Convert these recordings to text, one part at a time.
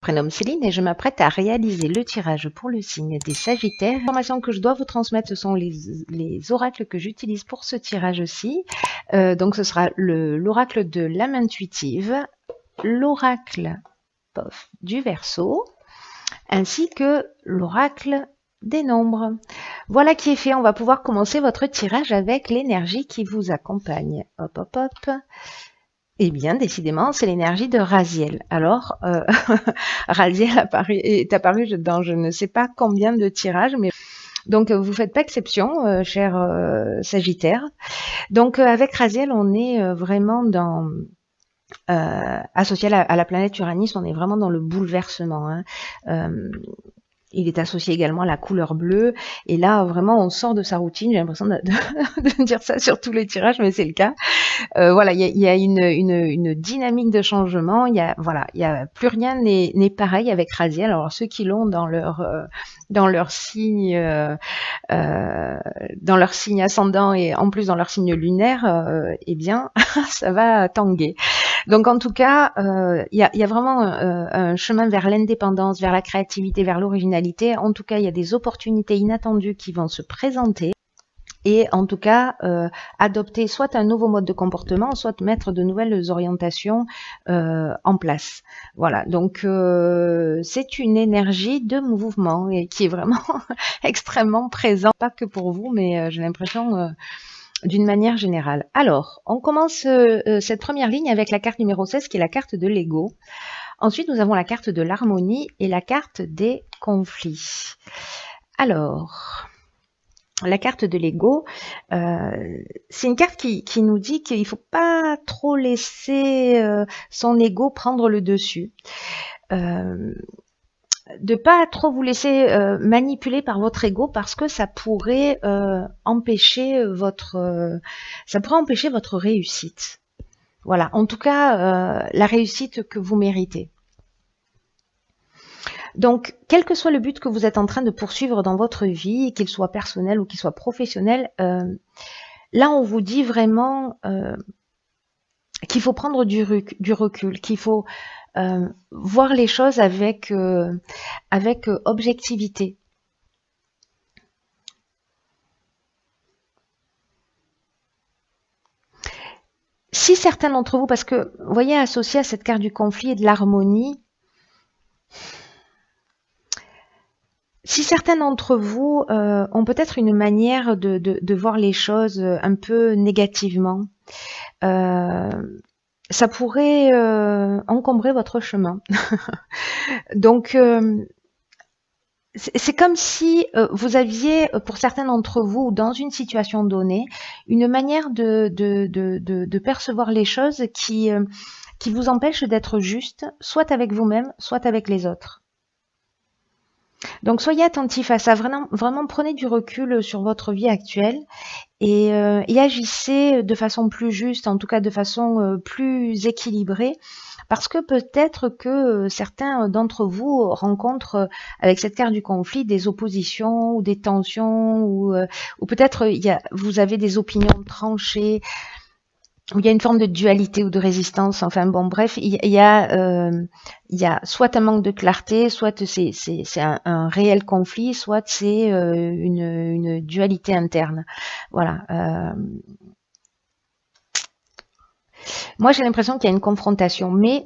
Prénomme Céline et je m'apprête à réaliser le tirage pour le signe des Sagittaires. Les informations que je dois vous transmettre, ce sont les oracles que j'utilise pour ce tirage-ci. Donc ce sera l'oracle de l'âme intuitive, l'oracle du Verseau, ainsi que l'oracle des nombres. Voilà qui est fait, on va pouvoir commencer votre tirage avec l'énergie qui vous accompagne. Hop, hop, hop. Eh bien, décidément, c'est l'énergie de Raziel. Alors, Raziel est apparu dans je ne sais pas combien de tirages, mais donc vous faites pas exception, cher Sagittaire. Donc avec Raziel, on est vraiment dans associé à la planète Uranus, on est vraiment dans le bouleversement. Hein. Il est associé également à la couleur bleue. Et là, vraiment, on sort de sa routine. J'ai l'impression de dire ça sur tous les tirages, mais c'est le cas. Voilà, il y a une dynamique de changement. Il y a plus rien n'est pareil avec Raziel. Alors ceux qui l'ont dans leur signe ascendant et en plus dans leur signe lunaire, eh bien, ça va tanguer. Donc en tout cas, il y a vraiment un chemin vers l'indépendance, vers la créativité, vers l'originalité. En tout cas, il y a des opportunités inattendues qui vont se présenter. Et en tout cas, adopter soit un nouveau mode de comportement, soit mettre de nouvelles orientations en place. Voilà, donc c'est une énergie de mouvement et qui est vraiment extrêmement présente, pas que pour vous, mais j'ai l'impression d'une manière générale. Alors, on commence cette première ligne avec la carte numéro 16 qui est la carte de l'ego. Ensuite, nous avons la carte de l'harmonie et la carte des conflits. Alors, la carte de l'ego, c'est une carte qui nous dit qu'il ne faut pas trop laisser son ego prendre le dessus. De pas trop vous laisser manipuler par votre ego parce que ça pourrait empêcher votre réussite. Voilà, en tout cas la réussite que vous méritez. Donc, quel que soit le but que vous êtes en train de poursuivre dans votre vie, qu'il soit personnel ou qu'il soit professionnel, là on vous dit vraiment qu'il faut prendre du recul, qu'il faut voir les choses avec objectivité. Si certains d'entre vous, parce que vous voyez, associé à cette carte du conflit et de l'harmonie, si certains d'entre vous ont peut-être une manière de voir les choses un peu négativement, ça pourrait encombrer votre chemin. Donc, c'est comme si vous aviez, pour certains d'entre vous, dans une situation donnée, une manière de percevoir les choses qui vous empêche d'être juste, soit avec vous-même, soit avec les autres. Donc soyez attentifs à ça, vraiment prenez du recul sur votre vie actuelle et agissez de façon plus juste, en tout cas de façon plus équilibrée, parce que peut-être que certains d'entre vous rencontrent avec cette carte du conflit des oppositions ou des tensions ou peut-être vous avez des opinions tranchées, où il y a une forme de dualité ou de résistance. Enfin bon, bref, il y a soit un manque de clarté, soit c'est un réel conflit, soit c'est une dualité interne. Voilà. Moi, j'ai l'impression qu'il y a une confrontation, mais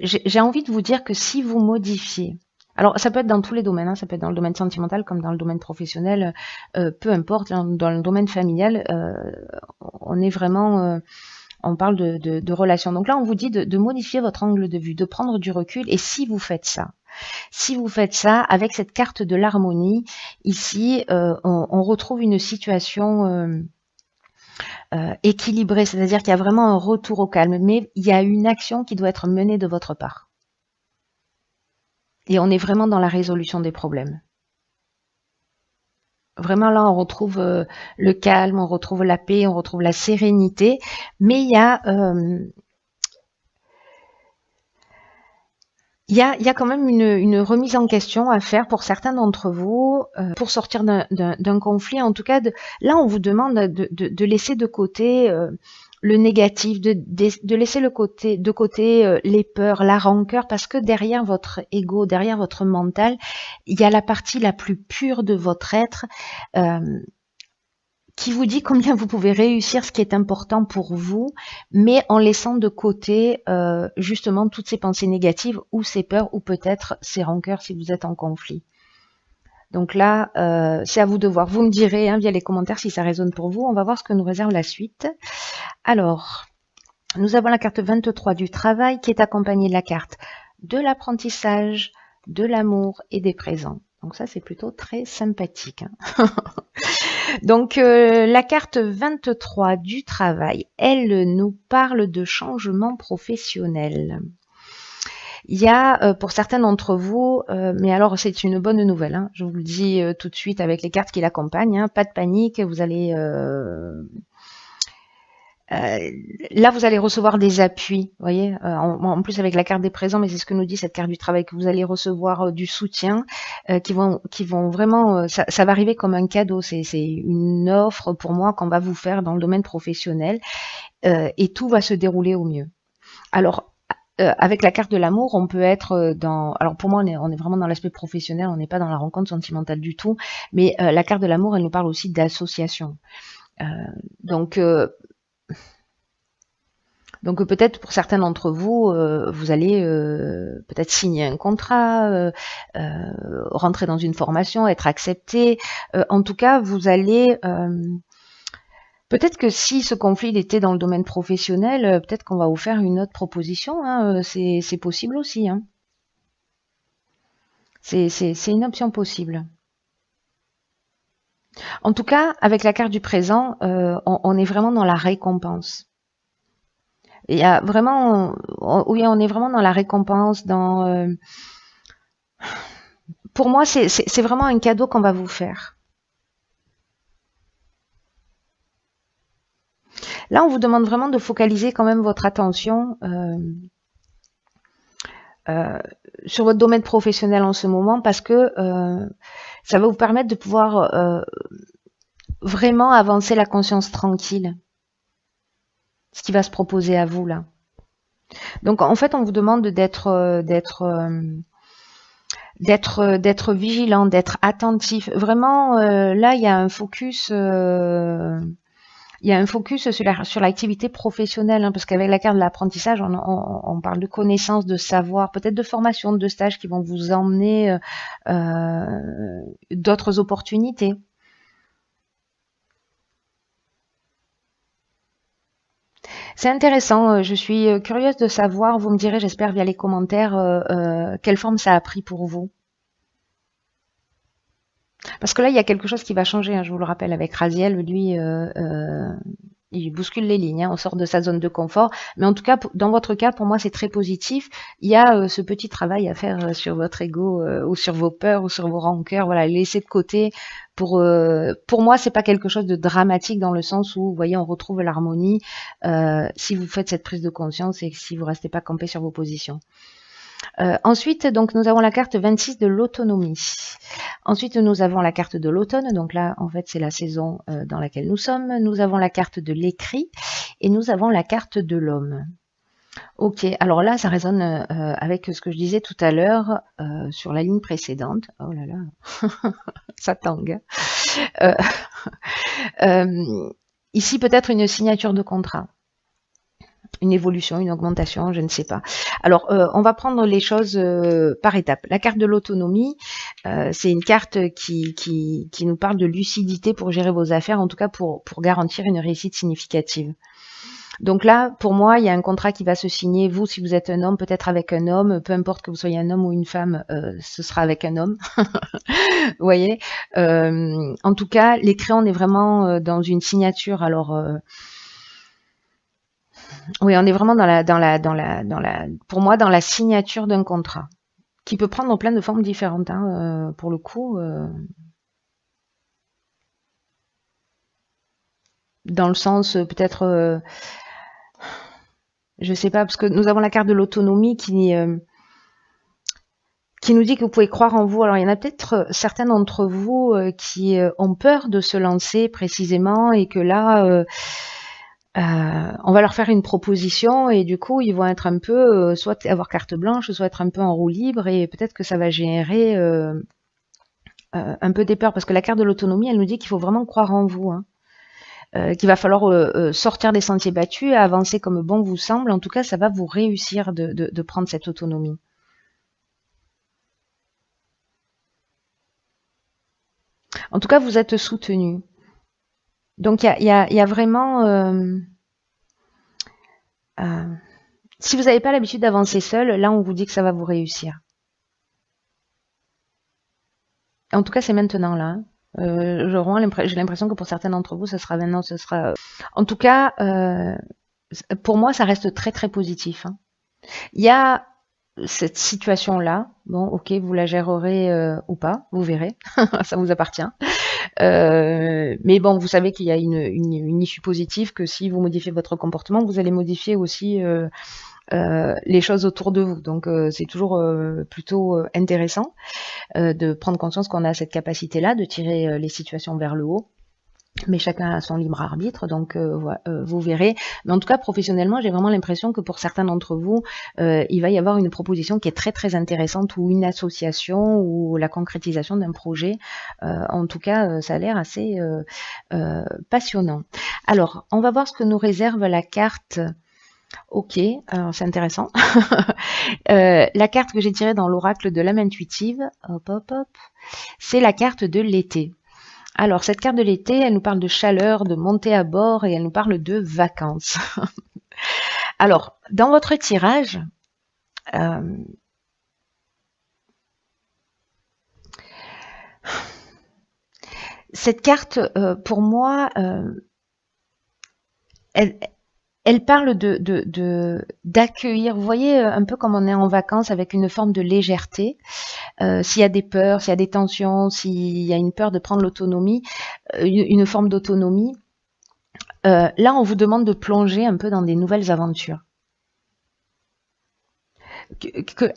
j'ai envie de vous dire que si vous modifiez, alors ça peut être dans tous les domaines, hein, ça peut être dans le domaine sentimental comme dans le domaine professionnel, peu importe, dans le domaine familial, on est vraiment... on parle de relations. Donc là, on vous dit de modifier votre angle de vue, de prendre du recul. Et si vous faites ça, avec cette carte de l'harmonie, ici, on retrouve une situation équilibrée, c'est-à-dire qu'il y a vraiment un retour au calme, mais il y a une action qui doit être menée de votre part. Et on est vraiment dans la résolution des problèmes. Vraiment là, on retrouve le calme, on retrouve la paix, on retrouve la sérénité, mais il y a quand même une remise en question à faire pour certains d'entre vous, pour sortir d'un conflit. En tout cas, là, on vous demande de laisser de côté le négatif, de laisser de côté les peurs, la rancœur, parce que derrière votre ego, derrière votre mental, il y a la partie la plus pure de votre être qui vous dit combien vous pouvez réussir ce qui est important pour vous, mais en laissant de côté justement toutes ces pensées négatives ou ces peurs ou peut-être ces rancœurs si vous êtes en conflit. Donc là, c'est à vous de voir. Vous me direz via les commentaires si ça résonne pour vous. On va voir ce que nous réserve la suite. Alors, nous avons la carte 23 du travail qui est accompagnée de la carte de l'apprentissage, de l'amour et des présents. Donc ça, c'est plutôt très sympathique. Donc la carte 23 du travail, elle nous parle de changement professionnel. Il y a pour certains d'entre vous, mais alors c'est une bonne nouvelle, je vous le dis tout de suite avec les cartes qui l'accompagnent, pas de panique, vous allez là vous allez recevoir des appuis, vous voyez, en plus avec la carte des présents, mais c'est ce que nous dit cette carte du travail, que vous allez recevoir du soutien, qui vont vraiment, ça va arriver comme un cadeau, c'est une offre pour moi qu'on va vous faire dans le domaine professionnel, et tout va se dérouler au mieux. Alors avec la carte de l'amour, on peut être dans... Alors pour moi, on est vraiment dans l'aspect professionnel, on n'est pas dans la rencontre sentimentale du tout, mais la carte de l'amour, elle nous parle aussi d'association. Donc peut-être pour certains d'entre vous, vous allez peut-être signer un contrat, rentrer dans une formation, être accepté. En tout cas, vous allez... peut-être que si ce conflit était dans le domaine professionnel, peut-être qu'on va vous faire une autre proposition. C'est possible aussi. C'est une option possible. En tout cas, avec la carte du présent, on est vraiment dans la récompense. Il y a vraiment, oui, on est vraiment dans la récompense. Pour moi, c'est vraiment un cadeau qu'on va vous faire. Là, on vous demande vraiment de focaliser quand même votre attention sur votre domaine professionnel en ce moment, parce que ça va vous permettre de pouvoir vraiment avancer la conscience tranquille. Ce qui va se proposer à vous là. Donc en fait, on vous demande d'être vigilant, d'être attentif. Vraiment, là, il y a un focus. Il y a un focus sur l'activité professionnelle, parce qu'avec la carte de l'apprentissage, on parle de connaissances, de savoir, peut-être de formation, de stages qui vont vous emmener d'autres opportunités. C'est intéressant, je suis curieuse de savoir, vous me direz, j'espère via les commentaires, quelle forme ça a pris pour vous. Parce que là, il y a quelque chose qui va changer, je vous le rappelle, avec Raziel, lui, il bouscule les lignes, on sort de sa zone de confort. Mais en tout cas, dans votre cas, pour moi, c'est très positif. Il y a ce petit travail à faire sur votre ego ou sur vos peurs ou sur vos rancœurs. Voilà, laisser de côté. Pour moi, c'est pas quelque chose de dramatique dans le sens où, vous voyez, on retrouve l'harmonie si vous faites cette prise de conscience et si vous restez pas campé sur vos positions. Ensuite, donc, nous avons la carte 26 de l'autonomie. Ensuite, nous avons la carte de l'automne. Donc là, en fait, c'est la saison dans laquelle nous sommes. Nous avons la carte de l'écrit et nous avons la carte de l'homme. Ok, alors là, ça résonne avec ce que je disais tout à l'heure sur la ligne précédente. Oh là là, ça tangue. Ici, peut-être une signature de contrat. Une évolution, une augmentation, je ne sais pas. Alors, on va prendre les choses par étapes. La carte de l'autonomie, c'est une carte qui nous parle de lucidité pour gérer vos affaires, en tout cas pour garantir une réussite significative. Donc là, pour moi, il y a un contrat qui va se signer. Vous, si vous êtes un homme, peut-être avec un homme, peu importe que vous soyez un homme ou une femme, ce sera avec un homme. Vous voyez. En tout cas, l'écrit, on est vraiment dans une signature. Alors oui, on est vraiment pour moi, dans la signature d'un contrat, qui peut prendre plein de formes différentes, pour le coup. Dans le sens, peut-être, je sais pas, parce que nous avons la carte de l'autonomie qui nous dit que vous pouvez croire en vous. Alors, il y en a peut-être certains d'entre vous qui ont peur de se lancer précisément et que là... on va leur faire une proposition et du coup, ils vont être un peu, soit avoir carte blanche, soit être un peu en roue libre et peut-être que ça va générer un peu des peurs parce que la carte de l'autonomie, elle nous dit qu'il faut vraiment croire en vous, hein. Qu'il va falloir sortir des sentiers battus et avancer comme bon vous semble. En tout cas, ça va vous réussir de prendre cette autonomie. En tout cas, vous êtes soutenu. Donc, il y a vraiment... si vous n'avez pas l'habitude d'avancer seul, là, on vous dit que ça va vous réussir. En tout cas, c'est maintenant, là. J'ai l'impression que pour certains d'entre vous, ce sera maintenant, ce sera... En tout cas, pour moi, ça reste très, très positif, hein. Il y a cette situation-là. Bon, ok, vous la gérerez ou pas, vous verrez. Ça vous appartient. Mais bon, vous savez qu'il y a une issue positive, que si vous modifiez votre comportement, vous allez modifier aussi les choses autour de vous. Donc c'est toujours plutôt intéressant de prendre conscience qu'on a cette capacité-là de tirer les situations vers le haut. Mais chacun a son libre arbitre, donc vous verrez. Mais en tout cas, professionnellement, j'ai vraiment l'impression que pour certains d'entre vous, il va y avoir une proposition qui est très très intéressante, ou une association, ou la concrétisation d'un projet. En tout cas, ça a l'air assez passionnant. Alors, on va voir ce que nous réserve la carte. Ok, c'est intéressant. La carte que j'ai tirée dans l'oracle de l'âme intuitive, hop hop hop, c'est la carte de l'été. Alors, cette carte de l'été, elle nous parle de chaleur, de montée à bord et elle nous parle de vacances. Alors, dans votre tirage, cette carte, pour moi, elle parle d'accueillir, vous voyez, un peu comme on est en vacances avec une forme de légèreté. S'il y a des peurs, s'il y a des tensions, s'il y a une peur de prendre l'autonomie, une forme d'autonomie, là, on vous demande de plonger un peu dans des nouvelles aventures.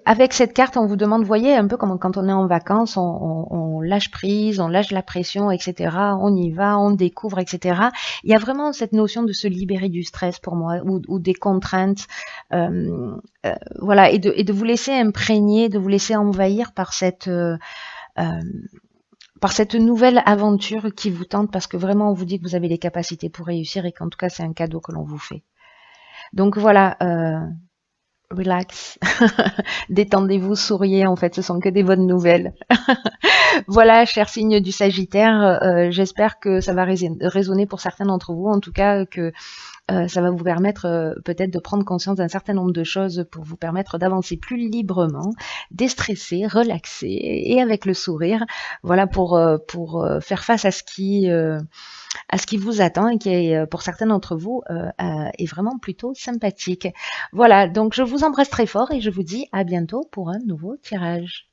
Avec cette carte, on vous demande, vous voyez, un peu comme quand on est en vacances, on lâche prise, on lâche la pression, etc. On y va, on découvre, etc. Il y a vraiment cette notion de se libérer du stress pour moi, ou des contraintes, voilà, et de vous laisser imprégner, de vous laisser envahir par cette nouvelle aventure qui vous tente, parce que vraiment, on vous dit que vous avez les capacités pour réussir et qu'en tout cas, c'est un cadeau que l'on vous fait. Donc voilà. Relax, détendez-vous, souriez, en fait, ce sont que des bonnes nouvelles. Voilà, cher signe du Sagittaire, j'espère que ça va résonner pour certains d'entre vous, en tout cas que ça va vous permettre peut-être de prendre conscience d'un certain nombre de choses pour vous permettre d'avancer plus librement, déstresser, relaxer et avec le sourire, voilà, pour faire face à ce qui vous attend et qui est, pour certains d'entre vous, est vraiment plutôt sympathique. Voilà, donc je vous embrasse très fort et je vous dis à bientôt pour un nouveau tirage.